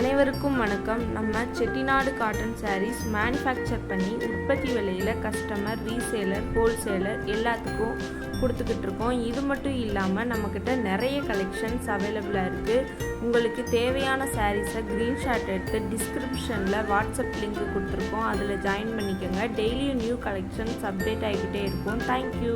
அனைவருக்கும் வணக்கம். நம்ம செட்டிநாடு காட்டன் சாரீஸ் மேனுஃபேக்சர் பண்ணி உற்பத்தி விலையில் கஸ்டமர், ரீசேலர், ஹோல்சேலர் எல்லாத்துக்கும் கொடுத்துக்கிட்டு இருக்கோம். இது மட்டும் இல்லாமல் நம்மக்கிட்ட நிறைய கலெக்ஷன்ஸ் அவைலபிளாக இருக்குது. உங்களுக்கு தேவையான சாரீஸை ஸ்க்ரீன்ஷாட் எடுத்து டிஸ்கிரிப்ஷனில் வாட்ஸ்அப் லிங்க் கொடுத்துருக்கோம். அதில் ஜாயின் பண்ணிக்கோங்க. டெய்லியும் நியூ கலெக்ஷன்ஸ் அப்டேட் ஆகிக்கிட்டே இருக்கும். தேங்க்யூ.